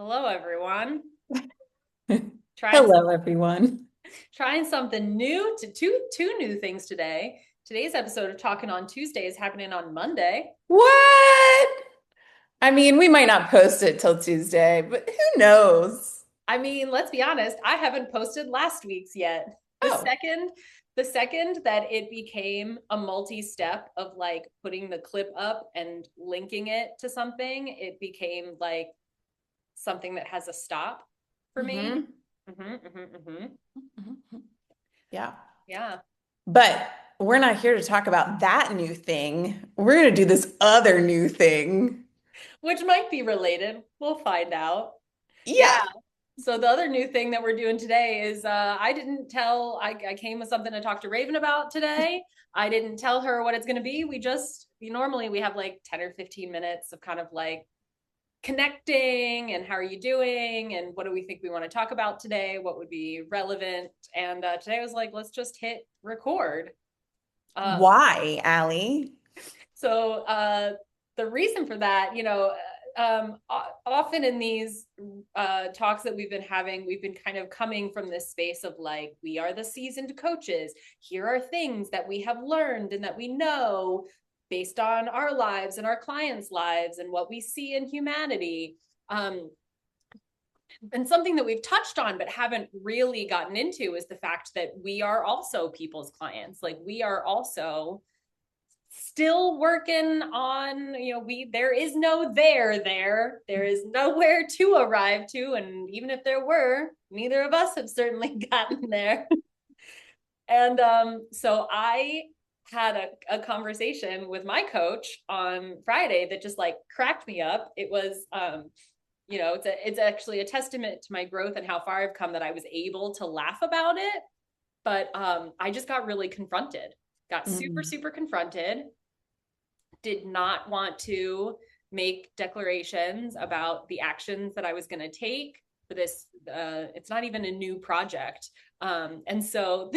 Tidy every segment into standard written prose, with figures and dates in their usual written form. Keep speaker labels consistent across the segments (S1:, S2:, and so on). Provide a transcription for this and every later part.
S1: Hello, everyone. Trying
S2: Hello, everyone.
S1: trying something new to two new things today. Today's episode of Talking on Tuesday is happening on Monday.
S2: What? I mean, we might not post it till Tuesday, but who knows?
S1: I mean, let's be honest, I haven't posted last week's yet. The
S2: Oh,
S1: second the second that it became a multi-step of like putting the clip up and linking it to something, it became like something that has a stop for me.
S2: hmm
S1: Mm-hmm.
S2: Yeah.
S1: Yeah.
S2: But we're not here to talk about that new thing. We're going to do this other new thing.
S1: Which might be related. We'll find out. Yeah.
S2: Yeah.
S1: So the other new thing that we're doing today is I didn't tell, I came with something to talk to Raven about today. I didn't tell her what it's going to be. Normally we have like 10 or 15 minutes of kind of like connecting and how are you doing and what do we think we want to talk about today? What would be relevant? And today I was like, let's just hit record. Uh,
S2: Why, Allie?
S1: so the reason for that, often in these talks that we've been having, we've been kind of coming from this space of like, we are the seasoned coaches. Here are things that we have learned and that we know based on our lives and our clients' lives and what we see in humanity. And something that we've touched on but haven't really gotten into is the fact that we are also people's clients. Like we are also still working on, there is no there is nowhere to arrive to, and even if there were, neither of us have certainly gotten there. And so I had a conversation with my coach on Friday that just like cracked me up. It was it's actually a testament to my growth and how far I've come that I was able to laugh about it. But I just got really confronted, got super
S2: Mm.
S1: super confronted, did not want to make declarations about the actions that I was going to take for this. It's not even a new project. And so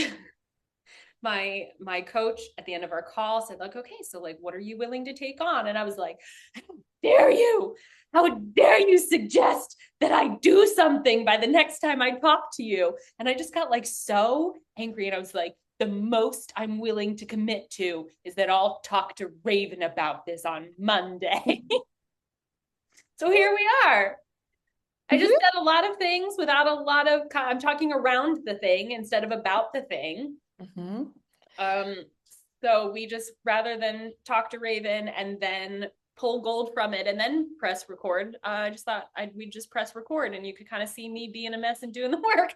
S1: my coach at the end of our call said like, okay, so like, what are you willing to take on? And I was like, how dare you? How dare you suggest that I do something by the next time I talk to you? And I just got like so angry. And I was like, the most I'm willing to commit to is that I'll talk to Raven about this on Monday. So here we are. I just
S2: Mhm.
S1: said a lot of things without a lot of, I'm talking around the thing instead of about the thing.
S2: Mhm.
S1: Um, so we just, rather than talk to Raven and then pull gold from it and then press record, I just thought we'd just press record and you could kind of see me being a mess and doing the work.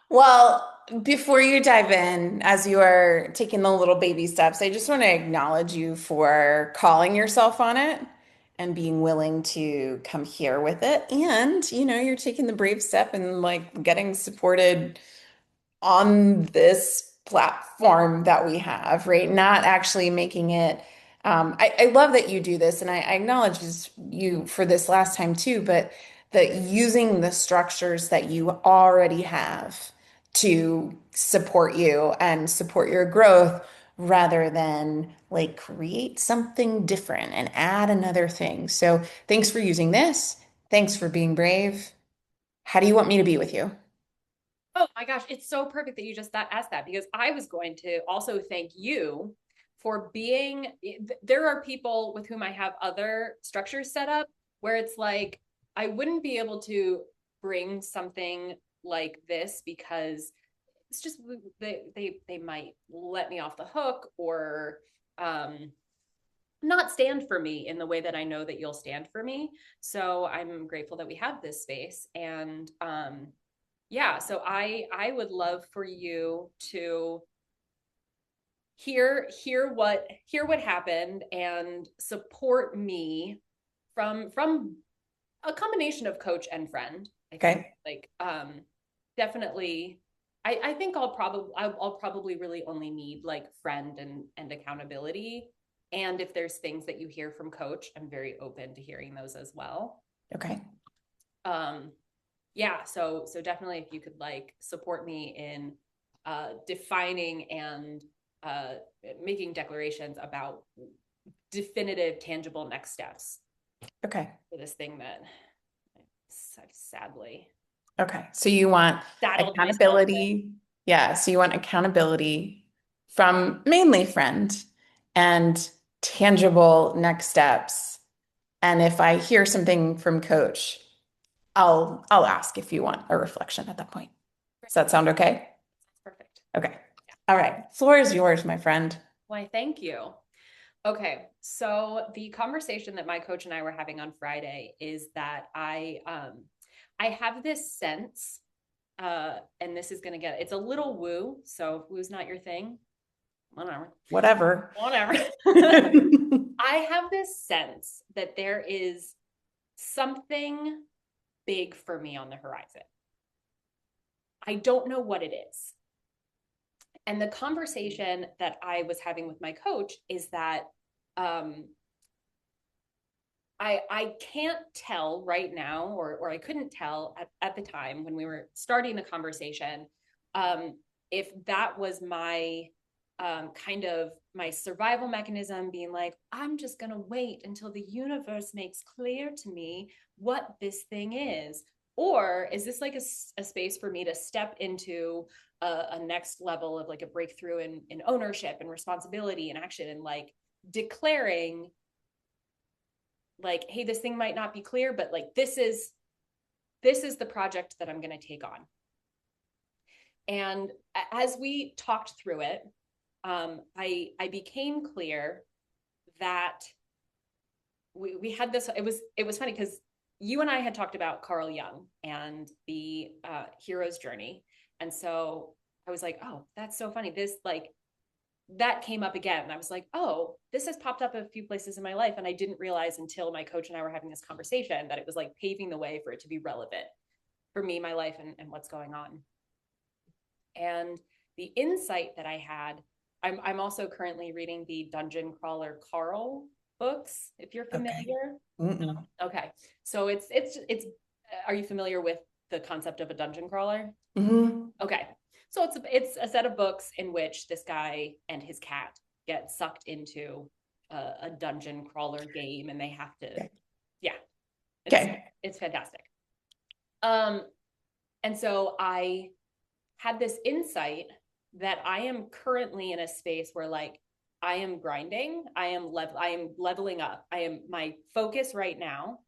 S2: Well, before you dive in, as you are taking the little baby steps, I just want to acknowledge you for calling yourself on it and being willing to come here with it. And, you're taking the brave step and like getting supported on this platform that we have, right? Not actually making it. I love that you do this, and I acknowledge you for this last time too, but that using the structures that you already have to support you and support your growth rather than like create something different and add another thing. So thanks for using this. Thanks for being brave. How do you want me to be with you?
S1: Oh my gosh, it's so perfect that you just asked that because I was going to also thank you for being. There are people with whom I have other structures set up where it's like I wouldn't be able to bring something like this because it's just they might let me off the hook or um not stand for me in the way that I know that you'll stand for me. So I'm grateful that we have this space. And yeah, so I would love for you to hear what happened and support me from a combination of coach and friend. I think
S2: Okay.
S1: like definitely I think I'll probably really only need like friend and accountability. And if there's things that you hear from coach, I'm very open to hearing those as well.
S2: Okay.
S1: Um, yeah, so definitely if you could like support me in defining and uh, making declarations about definitive, tangible next steps.
S2: Okay.
S1: for this thing that I've sadly
S2: Okay. So you want
S1: saddled myself with.
S2: accountability. Yeah. So you want accountability from mainly friend and tangible next steps. And if I hear something from coach, I'll ask if you want a reflection at that point. Does that sound okay?
S1: Perfect.
S2: Okay. All right. Floor is yours, my friend.
S1: Why, thank you. Okay, so the conversation that my coach and I were having on Friday is that I have this sense, and this is gonna get, it's a little woo, so if woo's not your thing, whatever,
S2: Whatever.
S1: whatever. I have this sense that there is something big for me on the horizon. I don't know what it is. And the conversation that I was having with my coach is that um, I can't tell right now, or I couldn't tell at the time when we were starting the conversation, if that was my kind of my survival mechanism being like, I'm just going to wait until the universe makes clear to me what this thing is. Or is this like a space for me to step into a next level of like a breakthrough in ownership and responsibility and action and like declaring like, hey, this thing might not be clear, but like this is the project that I'm going to take on. And as we talked through it, I became clear that we had this. It was funny because you and I had talked about Carl Jung and the hero's journey, and so I was like, oh, that's so funny. This like that came up again. And I was like, oh, this has popped up a few places in my life. And I didn't realize until my coach and I were having this conversation that it was like paving the way for it to be relevant for me, my life, and what's going on. And the insight that I had, I'm also currently reading the Dungeon Crawler Carl books, if you're
S2: Okay.
S1: familiar.
S2: Mm-mm.
S1: Okay. So are you familiar with the concept of a dungeon crawler?
S2: Mhm.
S1: Okay. So it's a set of books in which this guy and his cat get sucked into a dungeon crawler game, and they have to,
S2: Okay.
S1: yeah, it's
S2: Okay.
S1: it's fantastic. Um, and so I had this insight that I am currently in a space where like I am grinding, I am leveling up. I am my focus right now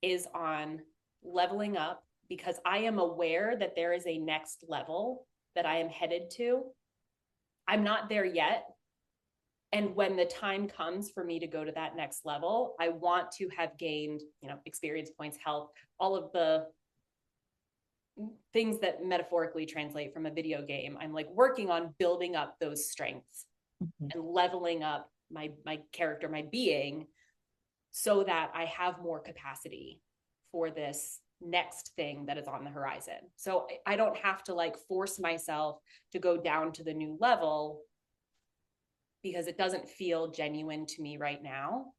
S1: is on leveling up because I am aware that there is a next level that I am headed to. I'm not there yet. And when the time comes for me to go to that next level, I want to have gained, experience points, health, all of the things that metaphorically translate from a video game. I'm like working on building up those strengths
S2: Mhm.
S1: and leveling up my character, my being, so that I have more capacity for this next thing that is on the horizon. So I don't have to like force myself to go down to the new level because it doesn't feel genuine to me right now.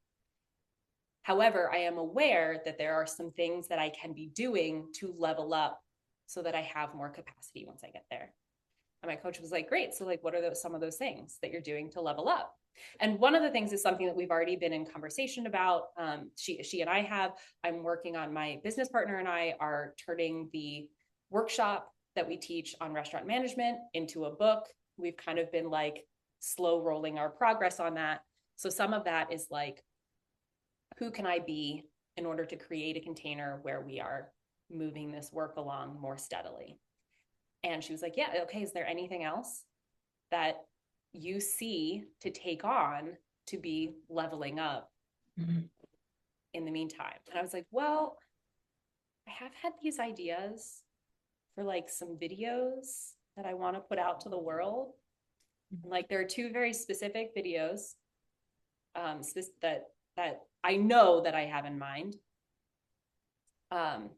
S1: However, I am aware that there are some things that I can be doing to level up so that I have more capacity once I get there. And my coach was like, great. So like, what are some of those things that you're doing to level up? And one of the things is something that we've already been in conversation about. She and I have, I'm working on, my business partner and I are turning the workshop that we teach on restaurant management into a book. We've kind of been like slow rolling our progress on that. So some of that is like, who can I be in order to create a container where we are moving this work along more steadily? And she was like, yeah, okay, is there anything else that you see to take on to be leveling up
S2: Mhm.
S1: in the meantime? And I was like, well, I have had these ideas for like some videos that I want to put out to the world. And like there are two very specific videos that I know that I have in mind. Um,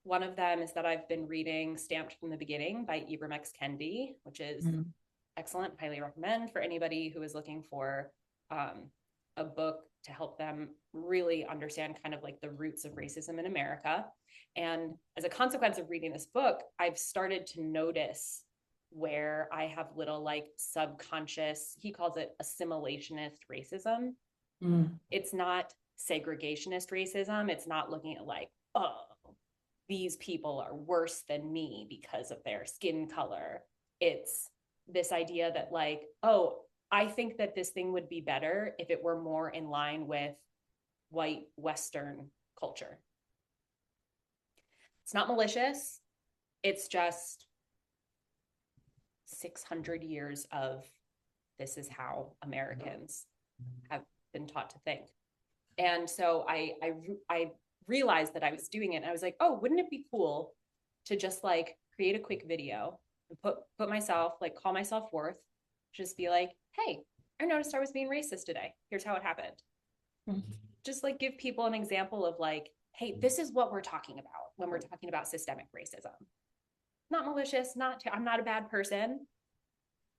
S1: One of them is that I've been reading Stamped from the Beginning by Ibram X. Kendi, which is
S2: Mhm.
S1: excellent. Highly recommend for anybody who is looking for a book to help them really understand kind of like the roots of racism in America. And as a consequence of reading this book, I've started to notice where I have little like subconscious, he calls it assimilationist racism.
S2: Mhm.
S1: It's not segregationist racism. It's not looking at like, oh, these people are worse than me because of their skin color. It's this idea that like, oh, I think that this thing would be better if it were more in line with white Western culture. It's not malicious. It's just 600 years of this is how Americans have been taught to think. And so I realized that I was doing it. And I was like, oh, wouldn't it be cool to just like create a quick video and put myself, like call myself worth, just be like, hey, I noticed I was being racist today. Here's how it happened. Mm-hmm. Just like give people an example of like, hey, this is what we're talking about when we're talking about systemic racism. Not malicious, I'm not a bad person.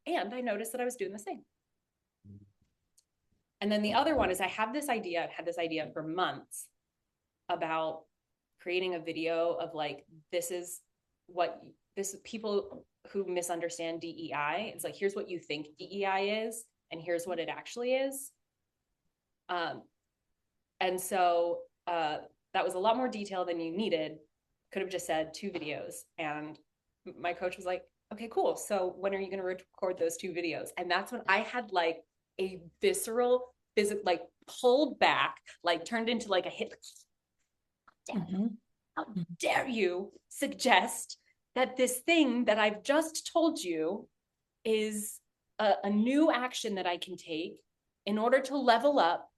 S1: And I noticed that I was doing the same. And then the other one is I've had this idea for months about creating a video of like, this is people who misunderstand DEI. It's like, here's what you think DEI is, and here's what it actually is. And so that was a lot more detail than you needed. Could have just said 2 videos. And my coach was like, okay, cool. So when are you going to record those 2 videos? And that's when I had like a visceral, like pulled back, like turned into like a hit. Mm-hmm. How dare you suggest that this thing that I've just told you is a new action that I can take in order to level up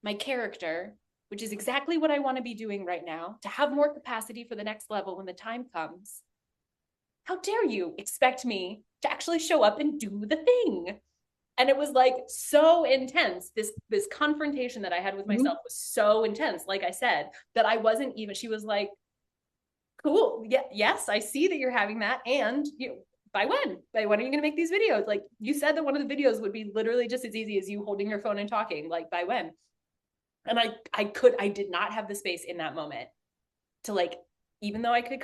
S1: my character, which is exactly what I want to be doing right now, to have more capacity for the next level when the time comes. How dare you expect me to actually show up and do the thing? And it was like so intense. This confrontation that I had with myself was so intense, like I said, that I wasn't even, she was like, cool, yeah, yes, I see that you're having that. And by when are you going to make these videos? Like you said that one of the videos would be literally just as easy as you holding your phone and talking, like by when? And I did not have the space in that moment to like, even though I could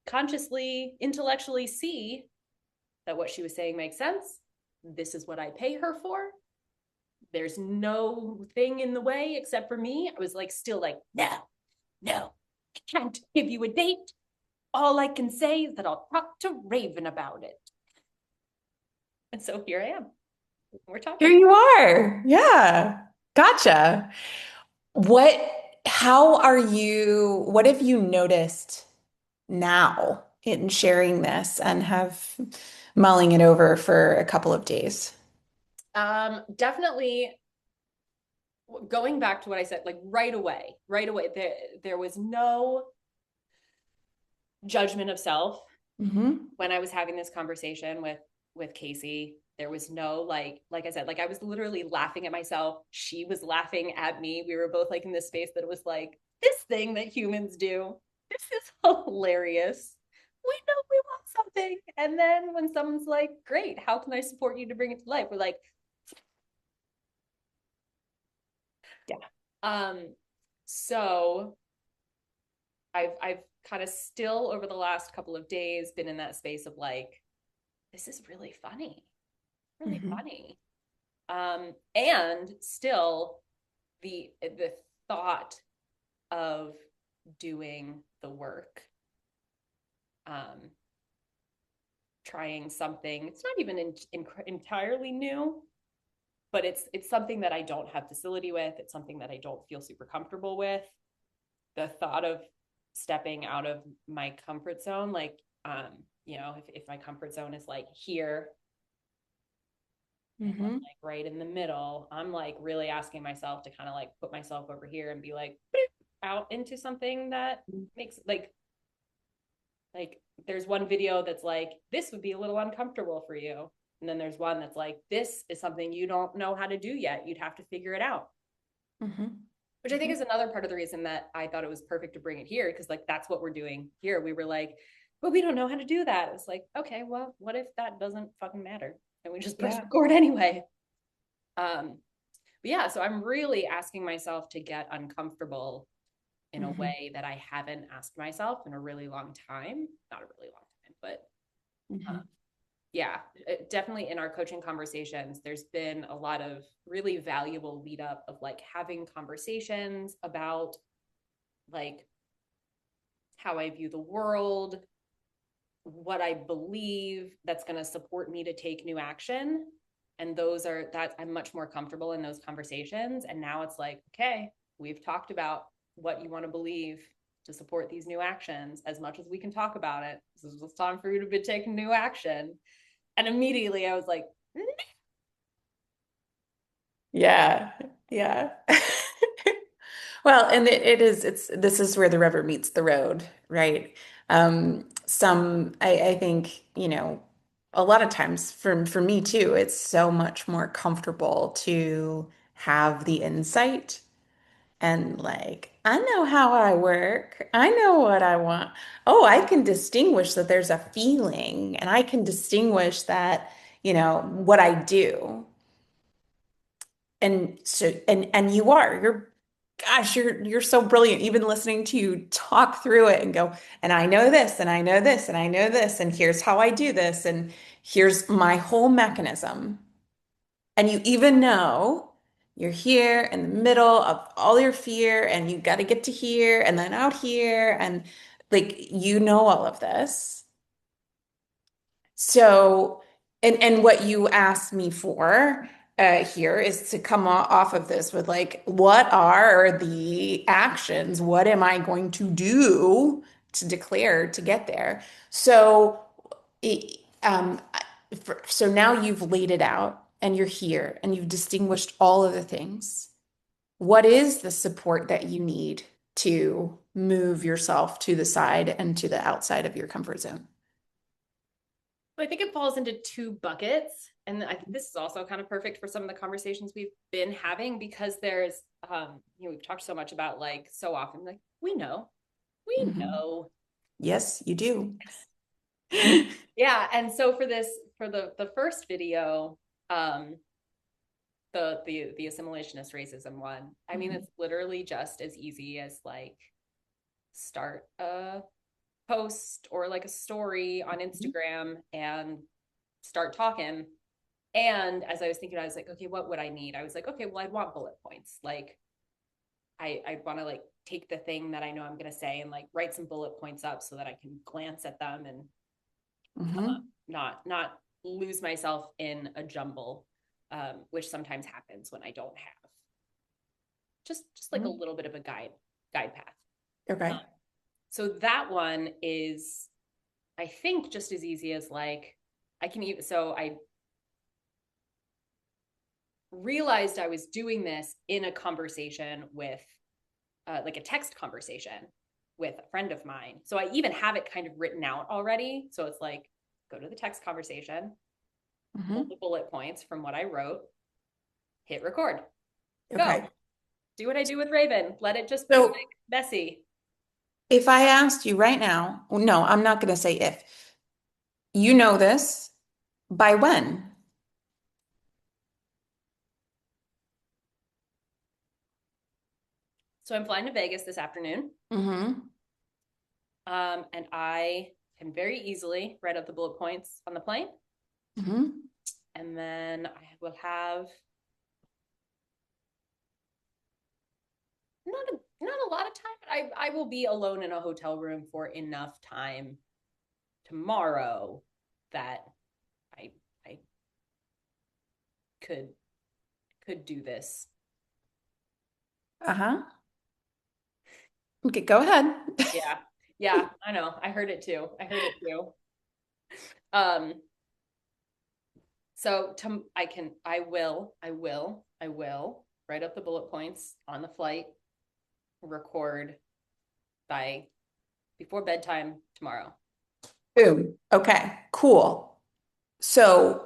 S1: consciously, intellectually see that what she was saying makes sense. This is what I pay her for. There's no thing in the way except for me. I was like, still like, no, I can't give you a date. All I can say is that I'll talk to Raven about it. And so here I am. We're talking.
S2: Here you are. Yeah. Gotcha. What, what have you noticed now in sharing this and have mulling it over for a couple of days?
S1: Definitely going back to what I said, like right away, there was no judgment of self. Mm-hmm. When I was having this conversation with Casey. There was no like I said, like I was literally laughing at myself. She was laughing at me. We were both like in this space that was like, this thing that humans do, this is hilarious. We know we want something. And then when someone's like, great, how can I support you to bring it to life? We're like, yeah. So I've kind of still over the last couple of days been in that space of like, this is really funny, really funny. And still the thought of doing the work, trying something, it's not even entirely new, but it's something that I don't have facility with. It's something that I don't feel super comfortable with. The thought of stepping out of my comfort zone, like, if my comfort zone is like here, like right in the middle, I'm like really asking myself to kind of like put myself over here and be like out into something that makes like there's one video that's like, this would be a little uncomfortable for you. And then there's one that's like, this is something you don't know how to do yet. You'd have to figure it out. Which I think is another part of the reason that I thought it was perfect to bring it here. Cause like, that's what we're doing here. We were like, but we don't know how to do that. It's like, okay, well, what if that doesn't fucking matter? And we just press record anyway. But yeah, so I'm really asking myself to get uncomfortable in a way that I haven't asked myself in a really long time. Not a really long time, but Yeah, definitely in our coaching conversations, there's been a lot of really valuable lead up of like having conversations about like how I view the world, what I believe that's going to support me to take new action. And those are that I'm much more comfortable in those conversations. And now it's like, okay, we've talked about what you want to believe to support these new actions as much as we can talk about it. This is time for you to be taking new action. And immediately I was like,
S2: Yeah. Yeah. Well, and this is where the rubber meets the road, right? I think, a lot of times for me too, it's so much more comfortable to have the insight and like, I know how I work. I know what I want. Oh, I can distinguish that there's a feeling and I can distinguish that, what I do. And so and you're gosh, you're so brilliant even listening to you talk through it and go, and I know this and I know this and I know this and here's how I do this and here's my whole mechanism. And you even know you're here in the middle of all your fear and you got to get to here and then out here and like all of this. So, and what you asked me for here is to come off of this with like, what are the actions? What am I going to do to declare to get there? So, it, so now you've laid it out and you're here and you've distinguished all of the things. What is the support that you need to move yourself to the side and to the outside of your comfort zone?
S1: I think it falls into two buckets. And I think this is also kind of perfect for some of the conversations we've been having because there's, we've talked so much about like so often, like, we
S2: Mhm.
S1: know.
S2: Yes, you do.
S1: Yeah. And so for this, for the first video, um, the assimilationist racism one, I mean,
S2: Mhm.
S1: it's literally just as easy as like start a post or like a story on Instagram and start talking. And as I was thinking, I was like, okay, what would I need? I was like, okay, well, I'd want bullet points. Like, I want to like take the thing that I know I'm going to say and like write some bullet points up so that I can glance at them and
S2: Mhm.
S1: not lose myself in a jumble, which sometimes happens when I don't have just like a
S2: Mhm.
S1: little bit of a guide path.
S2: Okay.
S1: Um, so that one is, I think, just as easy as like I can even. So I realized I was doing this in a conversation with like a text conversation with a friend of mine. So I even have it kind of written out already. So it's like, go to the text conversation, pull the
S2: Mhm.
S1: bullet points from what I wrote, hit record, go.
S2: Okay.
S1: Do what I do with Raven. Let it just be like
S2: So
S1: messy.
S2: if I asked you right now, no, I'm not going to say if, you know this, by when?
S1: So I'm flying to Vegas this afternoon.
S2: Mm-hmm.
S1: And I can very easily write up the bullet points on the plane.
S2: Mm-hmm.
S1: And then I will have not a lot of time, but I will be alone in a hotel room for enough time tomorrow that I I could could do this.
S2: Uh-huh. Okay, go ahead.
S1: Yeah. Yeah, I know. I heard it too. I heard it too. Um, so to, I will write up the bullet points on the flight, record by before bedtime tomorrow.
S2: Boom. Okay, cool. So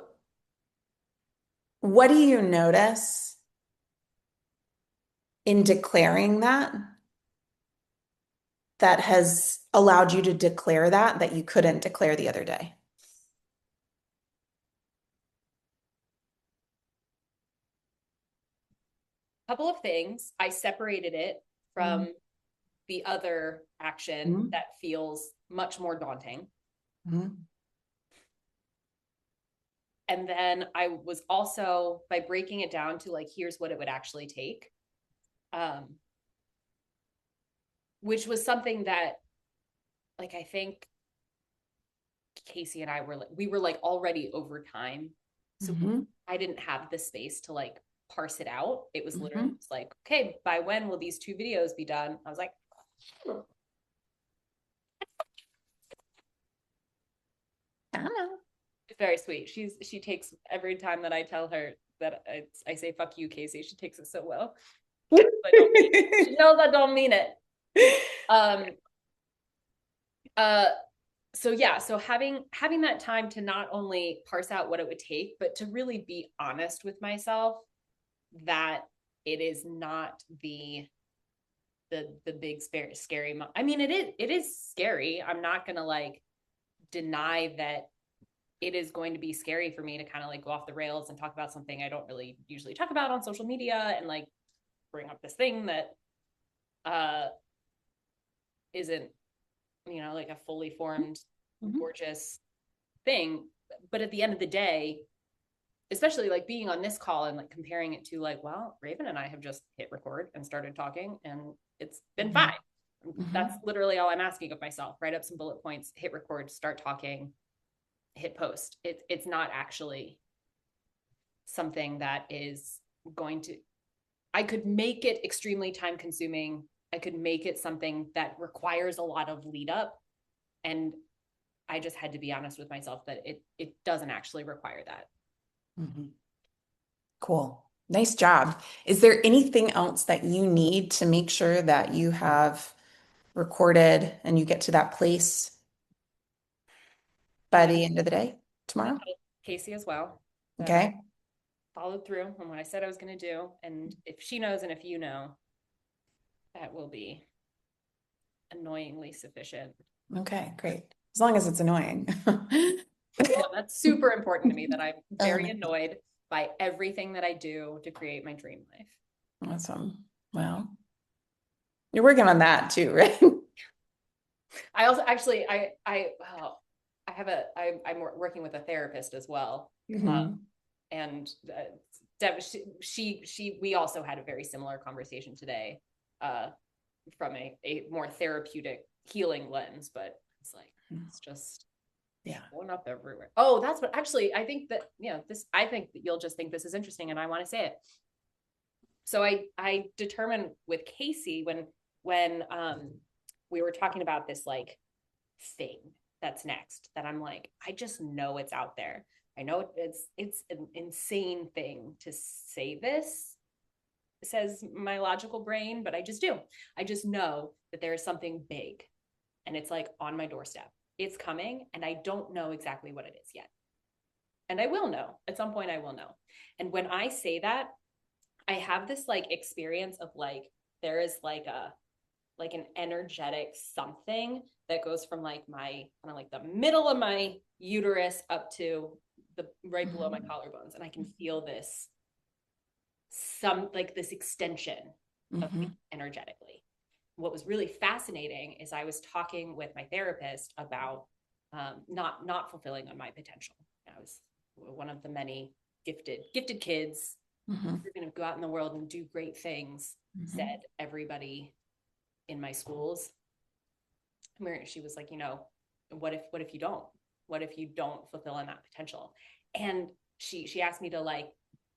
S2: what do you notice in declaring that has allowed you to declare that you couldn't declare the other day?
S1: Couple of things. I separated it from the other action
S2: Mm-hmm.
S1: that feels much more daunting.
S2: Mm-hmm.
S1: And then I was also, by breaking it down to like, here's what it would actually take, um, which was something that, like, I think Casey and I were like, we were like already over time. So
S2: Mm-hmm.
S1: I didn't have the space to like parse it out. It was literally
S2: Mm-hmm.
S1: just like, okay, by when will these 2 videos be done? I was like,
S2: I don't know.
S1: it's very sweet. She takes every time that I tell her that I say fuck you, Casey. She takes it so well. I don't mean it. She knows I don't mean it. Um. Uh. So yeah. So having that time to not only parse out what it would take, but to really be honest with myself that it is not the big scary. I mean, it is scary. I'm not gonna like deny that it is going to be scary for me to kind of like go off the rails and talk about something I don't really usually talk about on social media and like bring up this thing that uh isn't, like a fully formed
S2: Mhm.
S1: gorgeous thing. But at the end of the day, especially like being on this call and like comparing it to like, well, Raven and I have just hit record and started talking and it's been fine.
S2: Mhm.
S1: That's
S2: Mhm.
S1: literally all I'm asking of myself. Write up some bullet points, hit record, start talking, hit post. It's not actually something that is going to, I could make it extremely time consuming. I could make it something that requires a lot of lead up. And I just had to be honest with myself that it doesn't actually require that.
S2: Mhm. Cool. Nice job. Is there anything else that you need to make sure that you have recorded and you get to that place
S1: I'm
S2: by
S1: gonna
S2: the end of the day
S1: I'm gonna
S2: tomorrow?
S1: tell Casey as well that I
S2: Okay.
S1: followed through on what I said I was gonna do. And if she knows and if you know, that will be annoyingly sufficient.
S2: Okay, great. As long as it's annoying.
S1: No, that's super important to me that I'm very
S2: Um,
S1: annoyed by everything that I do to create my dream life.
S2: awesome. Well, you're working on that too, right?
S1: I also actually I have I'm working with a therapist as well.
S2: Mhm.
S1: And Deb, we also had a very similar conversation today, uh, from a more therapeutic healing lens, but it's like, it's just
S2: Yeah.
S1: showing up everywhere. Oh, that's what actually I think that, I think that you'll just think this is interesting and I want to say it. So I determined with Casey when we were talking about this like thing that's next, that I'm like, I just know it's out there. I know it's an insane thing to say this, says my logical brain, but I just do. I just know that there is something big and it's like on my doorstep. It's coming and I don't know exactly what it is yet. And I will know. At some point I will know. And when I say that, I have this like experience of like there is like an energetic something that goes from like my kind of like the middle of my uterus up to the right below my
S2: Mhm.
S1: collarbones, and I can feel this some like this extension of me
S2: Mhm.
S1: energetically. What was really fascinating is I was talking with my therapist about not fulfilling on my potential. I was one of the many gifted kids.
S2: Mhm.
S1: You're going to go out in the world and do great things,
S2: Mhm.
S1: said everybody in my schools. Where she was like, what if you don't? What if you don't fulfill on that potential? And she asked me to like,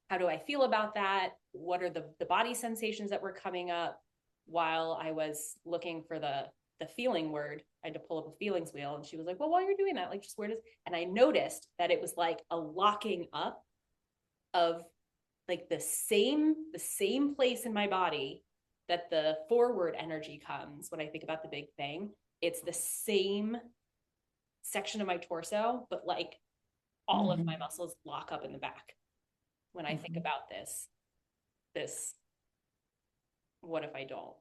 S1: how do I feel about that? What are the body sensations that were coming up while I was looking for the feeling word? I had to pull up a feelings wheel, and she was like, well, while you're doing that, like, just where does, and I noticed that it was like a locking up of like the same place in my body that the forward energy comes when I think about the big thing. It's the same section of my torso, but like all of my
S2: Mhm.
S1: muscles lock up in the back when I think
S2: Mhm.
S1: about this what if I don't?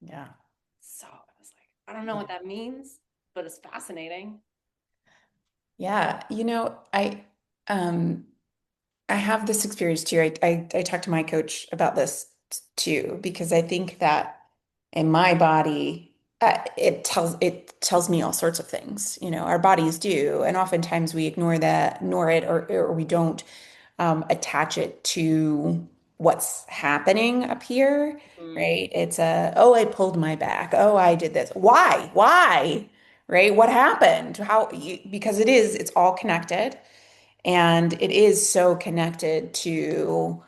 S2: Yeah.
S1: So I was like, I don't know what that means, but it's fascinating.
S2: Yeah. I have this experience too. I talked to my coach about this too, because I think that in my body. it tells me all sorts of things. Our bodies do, and oftentimes we ignore it, or we don't attach it to what's happening up here,
S1: Mm,
S2: right? It's oh, I pulled my back. Oh, I did this. Why? Right? What happened? Because it's all connected, and it is so connected to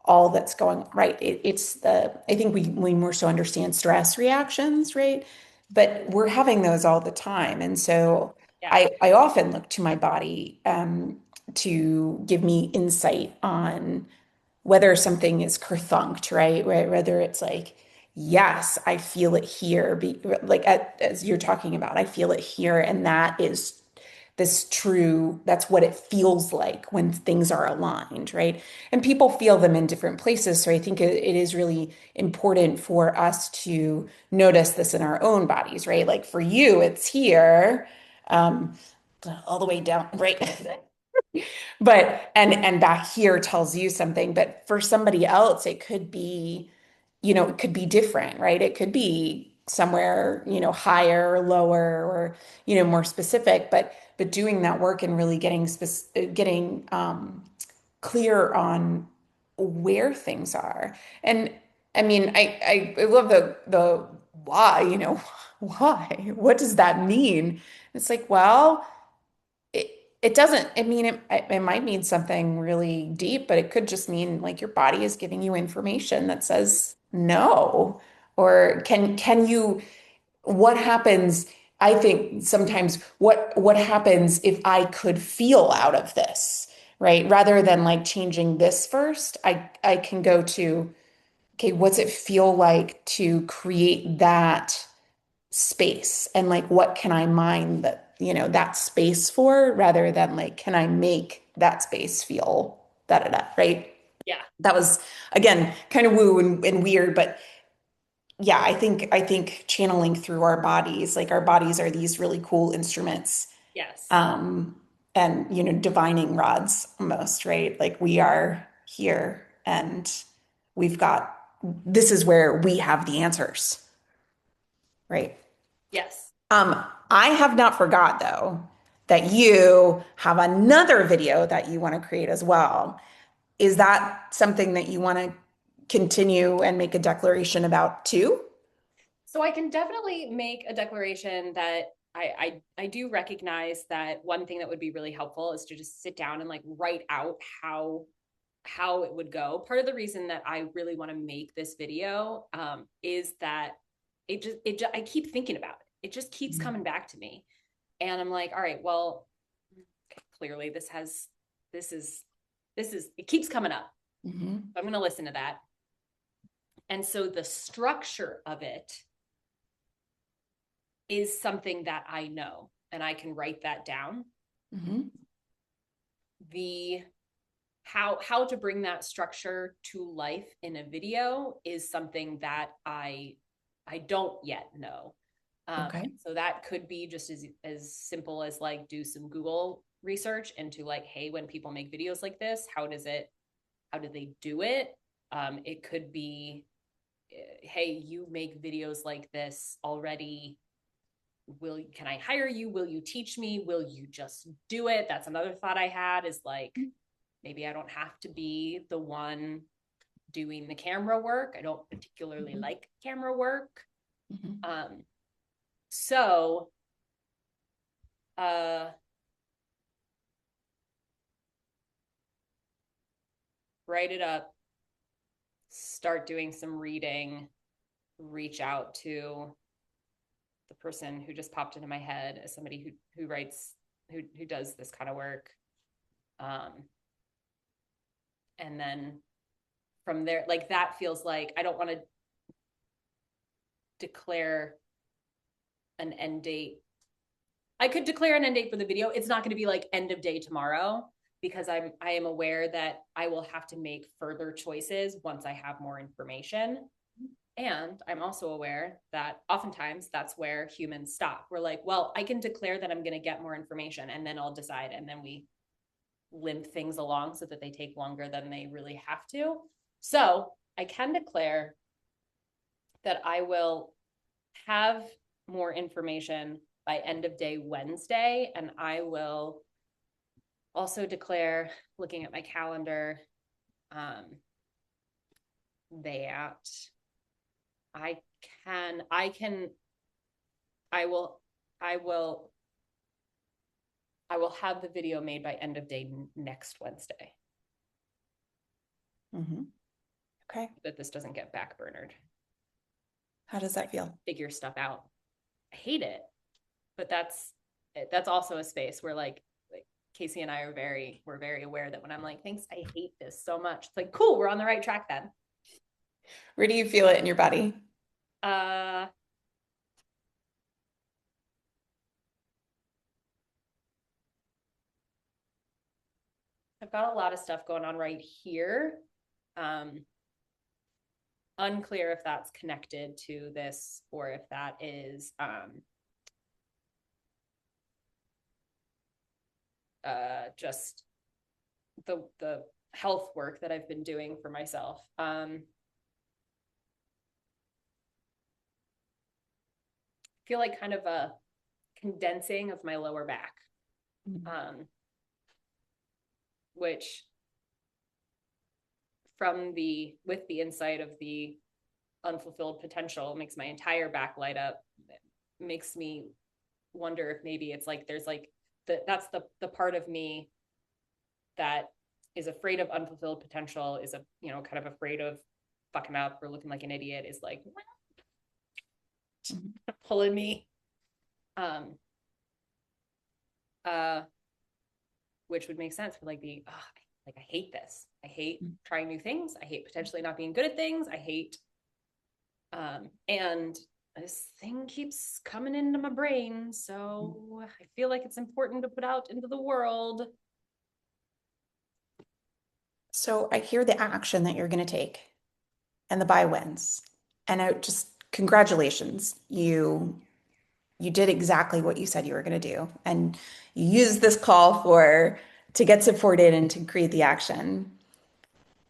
S2: all that's going right. I think we more so understand stress reactions, right? But we're having those all the time. And so
S1: yeah.
S2: I often look to my body to give me insight on whether something is kerthunked, right? Whether it's like, yes, I feel it here, like as you're talking about, I feel it here, and that is that's what it feels like when things are aligned, right? And people feel them in different places. So I think it is really important for us to notice this in our own bodies, right? Like for you, it's here, um, all the way down, right? But and back here tells you something, but for somebody else, it could be different, right? It could be somewhere, higher or lower or, more specific, but doing that work and really getting clear on where things are. And I mean, I love the why, why? What does that mean? It's like, well, it it doesn't, I mean, it might mean something really deep, but it could just mean like your body is giving you information that says no. Or can you, what happens? I think sometimes what happens if I could feel out of this, right? Rather than like changing this first, I can go to, okay, what's it feel like to create that space, and like what can I mine that space for, rather than like can I make that space feel da da da, right?
S1: Yeah.
S2: That was, again, kind of woo and weird, but yeah, I think channeling through our bodies, like our bodies are these really cool instruments,
S1: Yes.
S2: um and divining rods almost, right? Like we are here, and we've got, this is where we have the answers, right?
S1: Yes.
S2: I have not forgot though that you have another video that you want to create as well. Is that something that you want to continue and make a declaration about too?
S1: So I can definitely make a declaration that I do recognize that one thing that would be really helpful is to just sit down and like write out how it would go. Part of the reason that I really want to make this video is that I keep thinking about it. It just keeps coming back to me, and I'm like, all right, well, okay, clearly this is it keeps coming up.
S2: Mm-hmm.
S1: I'm going to listen to that, and so the structure of it is something that I know and I can write that down.
S2: Mm-hmm.
S1: The how to bring that structure to life in a video is something that I don't yet know.
S2: Okay.
S1: So that could be just as simple as like do some Google research into like, hey, when people make videos like this, how do they do it? It could be, hey, you make videos like this already. Can I hire you? Will you teach me? Will you just do it? That's another thought I had, is like, maybe I don't have to be the one doing the camera work. I don't particularly
S2: Mm-hmm.
S1: like camera work.
S2: Mm-hmm.
S1: Um, so uh, write it up, start doing some reading, reach out to the person who just popped into my head as somebody who writes, who does this kind of work. Um, and then from there, like that feels like I don't want to declare an end date. I could declare an end date for the video. It's not going to be like end of day tomorrow, because I am aware that I will have to make further choices once I have more information. And I'm also aware that oftentimes that's where humans stop. We're like, well, I can declare that I'm going to get more information and then I'll decide. And then we limp things along so that they take longer than they really have to. So I can declare that I will have more information by end of day Wednesday. And I will also declare, looking at my calendar, that I can, I can, I will, I will, I will have the video made by end of day next Wednesday.
S2: Mm-hmm. Okay.
S1: That this doesn't get backburnered.
S2: How does that feel?
S1: Figure stuff out. I hate it, but that's also a space where like Casey and I we're very aware that when I'm like, thanks, I hate this so much. It's like, cool, we're on the right track then.
S2: Where do you feel it in your body?
S1: Uh, I've got a lot of stuff going on right here. Unclear if that's connected to this or if that is just the health work that I've been doing for myself. Feel like kind of a condensing of my lower back, which with the insight of the unfulfilled potential makes my entire back light up. It makes me wonder if maybe it's like there's like that's the part of me that is afraid of unfulfilled potential, is kind of afraid of fucking up or looking like an idiot, is like pulling me. Which would make sense for like I hate this. I hate trying new things. I hate potentially not being good at things. I hate and this thing keeps coming into my brain. So I feel like it's important to put out into the world.
S2: So I hear the action that you're going to take and the buy wins. And congratulations. You did exactly what you said you were going to do. And you used this call to get supported and to create the action.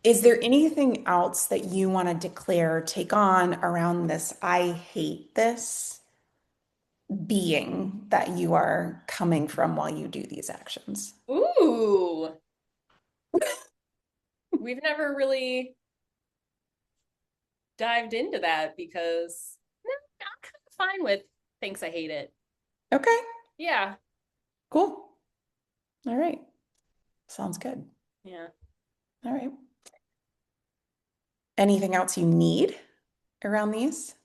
S2: Is there anything else that you want to declare, take on around this I hate this being that you are coming from while you do these actions?
S1: Ooh. We've never really dived into that because I'm kind of fine with thinks I hate it.
S2: Okay,
S1: Yeah.
S2: cool. All right. Sounds good.
S1: Yeah.
S2: All right. Anything else you need around these?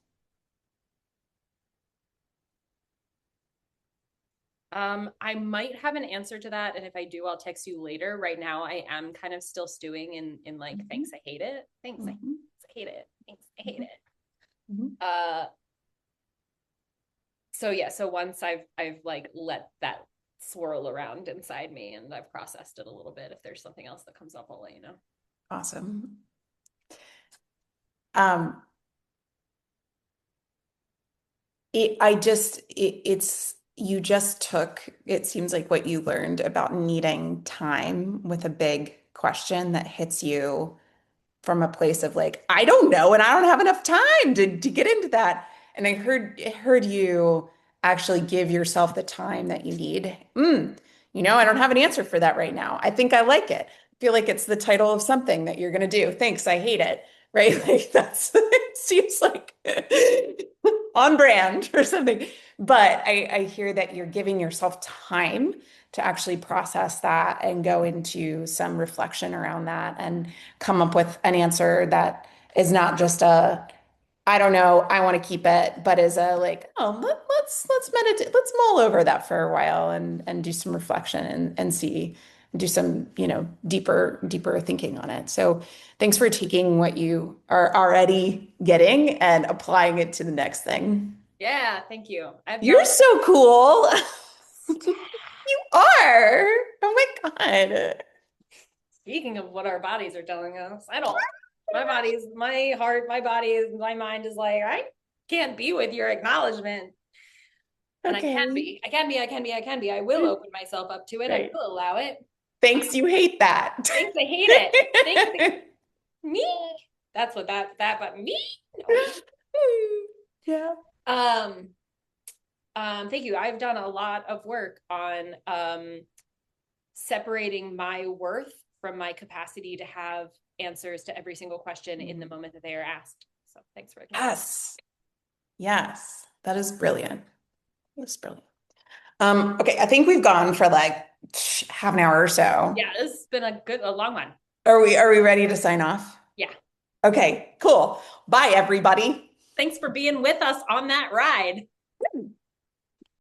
S1: I might have an answer to that, and if I do, I'll text you later. Right now, I am kind of still stewing in like, thanks, I hate it. Thanks, I hate it. Thanks, I hate it. So yeah, so once I've like let that swirl around inside me and I've processed it a little bit, if there's something else that comes up, I'll let you know.
S2: Awesome. You just took, it seems like what you learned about needing time with a big question that hits you from a place of like, I don't know, and I don't have enough time to get into that. And I heard you actually give yourself the time that you need. I don't have an answer for that right now. I think I like it. I feel like it's the title of something that you're gonna do. Thanks, I hate it. Right? Like it seems like on brand or something. But I hear that you're giving yourself time to actually process that and go into some reflection around that and come up with an answer that is not just I don't know, I want to keep it, but is a like, oh, let's meditate, let's mull over that for a while and do some reflection and see, do some, deeper thinking on it. So thanks for taking what you are already getting and applying it to the next thing.
S1: Yeah, thank you. I've
S2: You're
S1: not.
S2: so cool. You are. Oh my God.
S1: Speaking of what our bodies are telling us, I don't. My body's, my heart, my body is, my mind is like, I can't be with your acknowledgement. And I can
S2: Okay.
S1: be. I can be. I can be. I can be. I will open myself up to it. I
S2: Right.
S1: will allow it.
S2: Thanks, you hate that.
S1: Thanks. I hate it. Thanks. Me. That's what but me. No.
S2: Yeah.
S1: Um. Thank you. I've done a lot of work on separating my worth from my capacity to have answers to every single question in the moment that they are asked. So thanks for acknowledging.
S2: Yes. Yes. That is brilliant. That's brilliant. Okay, I think we've gone for like half an hour or so.
S1: Yeah, this has been a long one.
S2: Are we ready to sign off?
S1: Yeah.
S2: Okay, cool. Bye, everybody.
S1: Thanks for being with us on that ride.